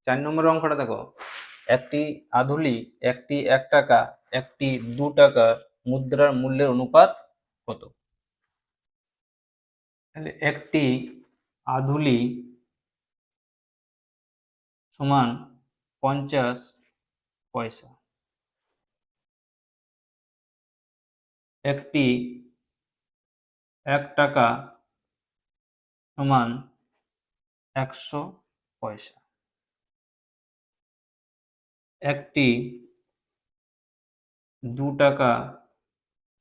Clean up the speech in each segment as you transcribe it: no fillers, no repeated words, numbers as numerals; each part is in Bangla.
4 নম্বর অঙ্কটা দেখো, একটি আধুলি, একটি 1 টাকা, একটি 2 টাকা মুদ্রার মূল্যের অনুপাত কত? তাহলে একটি আধুলি সমান 50 পয়সা, একটি 1 টাকা সমান 100 পয়সা, একটি 2 টাকা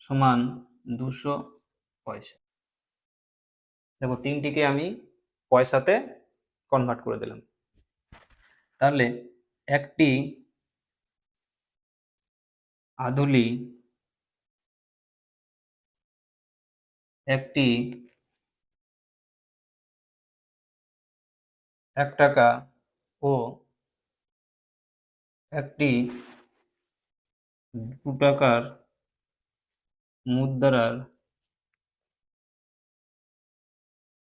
সমান 200 পয়সা। দেখো তিনটিকে আমি পয়সাতে কনভার্ট করে দিলাম। তাহলে একটি আধুলি, একটি 1 টাকা ও একটি 2 টাকার মুদ্রার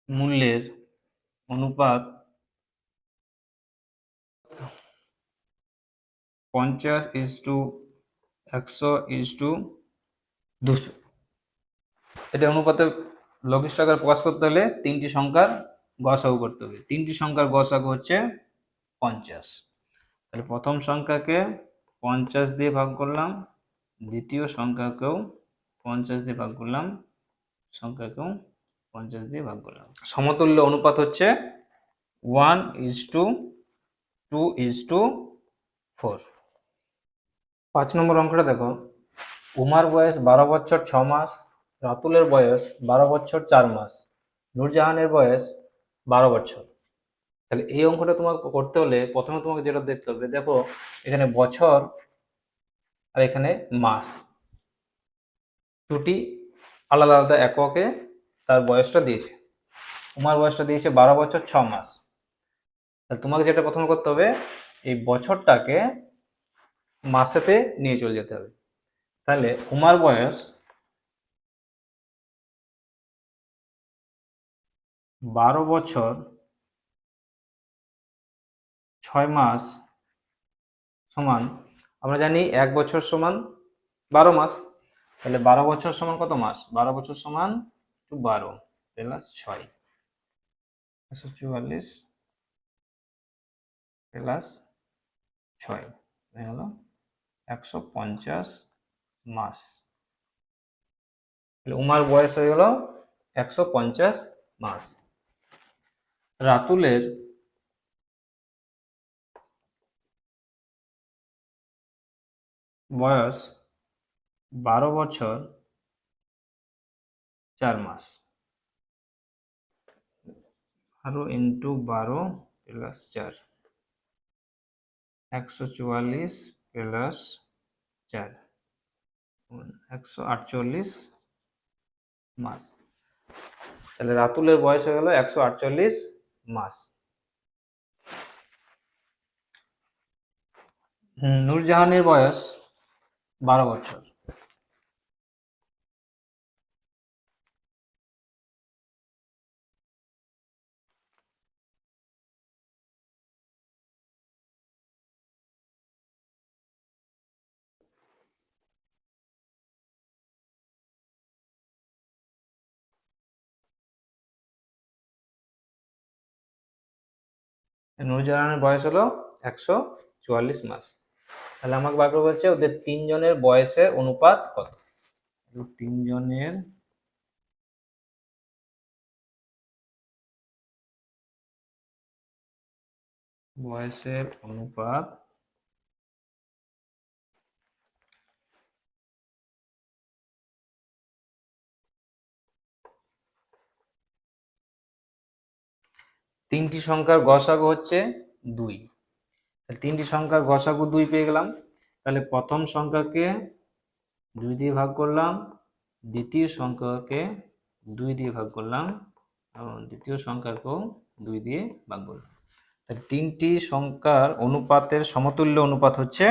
মূল্যের অনুপাত 50:100:200। এটা অনুপাতে লঘিষ্ঠ আকারে প্রকাশ করতে হলে তিনটি সংখ্যার গসাগু করতে হবে। তিনটি সংখ্যার গসাগু হচ্ছে 50। তাহলে প্রথম সংখ্যাকে 50 দিয়ে ভাগ করলাম, দ্বিতীয় সংখ্যাকেও 50 দিয়ে ভাগ করলাম, সংখ্যাকেও 50 দিয়ে ভাগ করলাম। সমতুল্য অনুপাত হচ্ছে 1:2:4। 5 নম্বর অঙ্কটা দেখো, উমার বয়স 12 বছর 6 মাস, রাতুলের বয়স 12 বছর 4 মাস, নূরজাহানের বয়স 12 বছর। তাহলে এই অঙ্কটা তোমাকে করতে হলে প্রথমে তোমাকে যেটা দেখতে হবে, দেখো এখানে বছর আর এখানে মাস, দুটি আলাদা আলাদা এককে তার বয়সটা দিয়েছে। উমার বয়সটা দিয়েছে 12 বছর 6 মাস। তাহলে তোমাকে যেটা প্রথমে করতে হবে, এই বছরটাকে মাসেতে নিয়ে চলে যেতে হবে। তাহলে উমার বয়স 12 বছর 6 মাস সমান, আমরা জানি 1 বছর সমান 12 মাস। তাহলে 12 বছর সমান কত মাস? 12 বছর সমান 12 প্লাস 6, 144 প্লাস 6 হলো 150 মাস। তাহলে উমার বয়স হয়ে গেল 150 মাস। রাতুলের বয়স 12 বছর 4 মাস, আরো ইন্টু 12 প্লাস 4, 144 প্লাস 4, 148 মাস। তাহলে রাতুলের বয়স হয়ে গেল 148 মাস। নূরজাহানের বয়স 12 বছর। নূরজাহানের বয়স হলো 144 মাস। তাহলে আমাকে বার করে বলছে ওদের তিনজনের বয়সের অনুপাত কত। তিনজনের বয়সের অনুপাত তিনটি সংখ্যার গসাগু হচ্ছে 2। তিনটি সংখ্যার গসাগু 2 পেয়ে গেলাম। তাহলে প্রথম সংখ্যাকে 2 দিয়ে ভাগ করলাম, দ্বিতীয় সংখ্যাকে 2 দিয়ে ভাগ করলাম এবং দ্বিতীয় সংখ্যাকেও 2 দিয়ে ভাগ করলাম। তাহলে তিনটি সংখ্যার অনুপাতের সমতুল্য অনুপাত হচ্ছে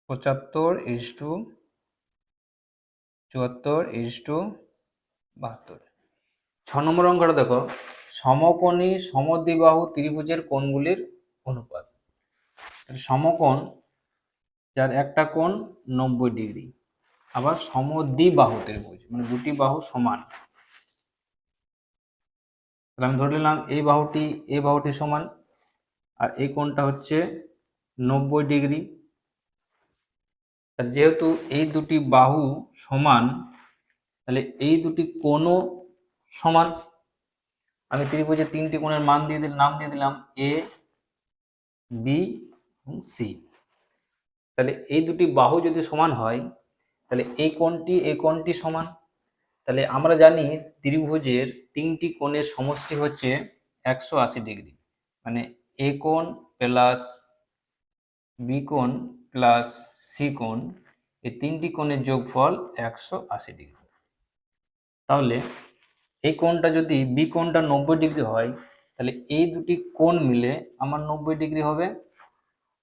75:74:72। নম্বর অঙ্কটা দেখো, সমকোণী সমদ্বিবাহু ত্রিভুজের কোণগুলির অনুপাত। সমকোণ যার একটা কোণ 90°, আবার সমদ্বিবাহু ত্রিভুজ মানে দুটি বাহু সমান। তাহলে আমি ধরে নিলাম এই বাহুটি সমান, আর এই কোণটা হচ্ছে 90°। যেহেতু এই দুটি বাহু সমান, তাহলে এই দুটি কোণও সমান। আমি ত্রিভুজের তিনটি কোণের নাম দিয়ে দিলাম এ, বি এবং সি। তাহলে এই দুটি বাহু যদি সমান হয়, তাহলে এই কোণটি সমান। তাহলে আমরা জানি ত্রিভুজের তিনটি কোণের সমষ্টি হচ্ছে 180°, মানে এ কোণ প্লাস বি কোণ প্লাস সি কোণ, এই তিনটি কোণের যোগফল 180°। তাহলে এই কোণটা যদি বি কোণটা 90° হয়, তাহলে এই দুটি কোণ মিলে আমার 90° হবে।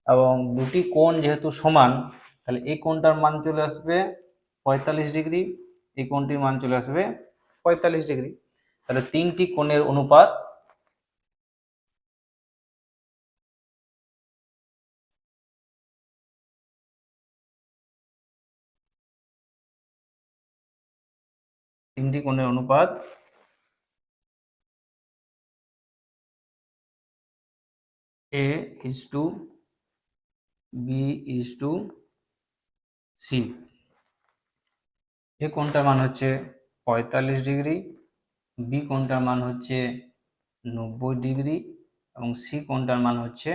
এবং দুটি কোণ যেহেতু সমান, তাহলে এই কোণটার মান চলে আসবে 45°, এই কোণটির মান চলে আসবে 45°। তাহলে তিনটি কোণের অনুপাত A is to B is to C। এ কোণটার মান হচ্ছে 45°, বি কোণটার মান হচ্ছে 90° এবং সি কোণটার মান হচ্ছে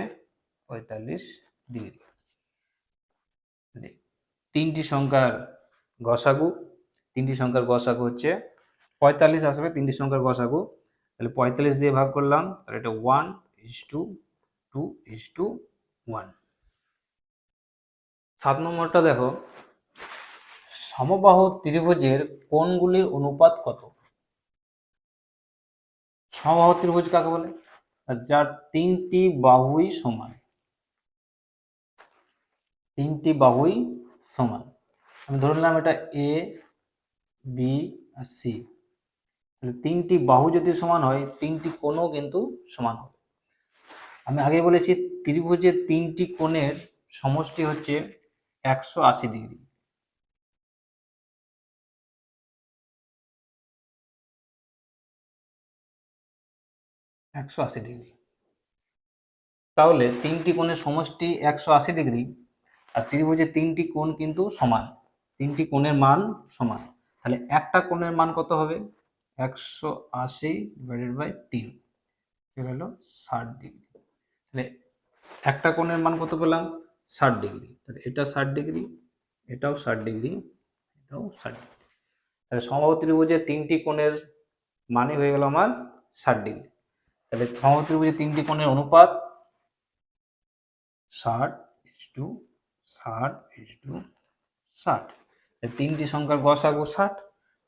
45°। তিনটি সংখ্যার গসাগু হচ্ছে 45 আসবে, তিনটি সংখ্যার গসাগু। তাহলে 45 দিয়ে ভাগ করলাম, তাহলে এটা 1:2:1। 7 নম্বরটা দেখো, সমবাহু ত্রিভুজের কোণগুলির অনুপাত কত? সমবাহু ত্রিভুজ কাকে বলে? যার তিনটি বাহুই সমান। আমি ধরে নিলাম এটা এ, বি আর সি। তিনটি বাহু যদি সমান হয়, তিনটি কোণও কিন্তু সমান হবে। আমি আগে বলেছি ত্রিভুজের তিনটি কোণের সমষ্টি হচ্ছে 180°। তাহলে তিনটি কোণের সমষ্টি 180°, আর ত্রিভুজের তিনটি কোণ কিন্তু সমান, তিনটি কোণের মান সমান। তাহলে একটা কোণের মান কত হবে? 180/3 চলে এলো 60°। তাহলে একটা কোণের মান কত পেলাম? 60°। তাহলে এটা 60°, এটাও 60°, এটাও 60°। তাহলে সমবাহু ত্রিভুজের তিনটি কোণের মানে হয়ে গেল আমার 60°। তাহলে সমবাহু ত্রিভুজের তিনটি কোণের অনুপাত 60:60:60। তিনটি সংখ্যার গসাগু 60,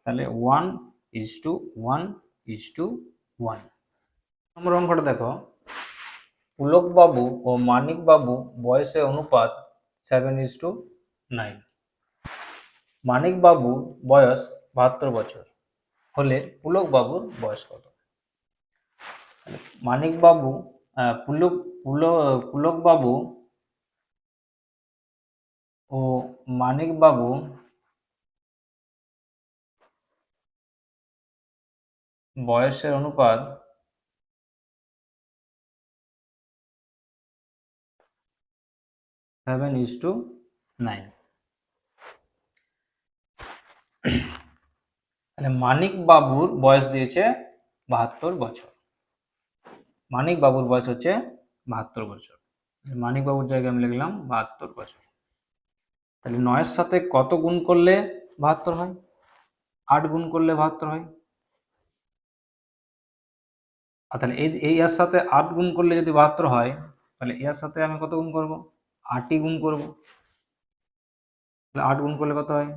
তাহলে 1:1:1। নম্বর অঙ্কটা দেখো, পুলক বাবু ও মানিক বাবু বয়সের অনুপাত 7:9। মানিক বাবুর বয়স 72 বছর হলে পুলক বাবুর বয়স কত? মানিক বাবু পুলক বাবু ও মানিক বাবু বয়সের অনুপাত 7:9। তাহলে মানিক বাবুর বয়স দিয়েছে 72 বছর। মানিক বাবুর বয়স হচ্ছে 72 বছর। মানিক বাবুর জায়গায় আমি লিখলাম 72 বছর। তাহলে 9-এর সাথে কত গুণ করলে 72 হয়? 8 গুণ করলে 72 হয়। আর তাহলে এই এর সাথে 8 গুণ করলে যদি 72 হয়, তাহলে এর সাথে আমি কত গুণ করব? 8ই গুণ করব। তাহলে 8 গুণ করলে কত হয়?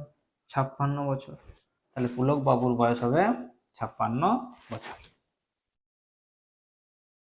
56 বছর। তাহলে পুলক বাবুর বয়স হবে 56 বছর।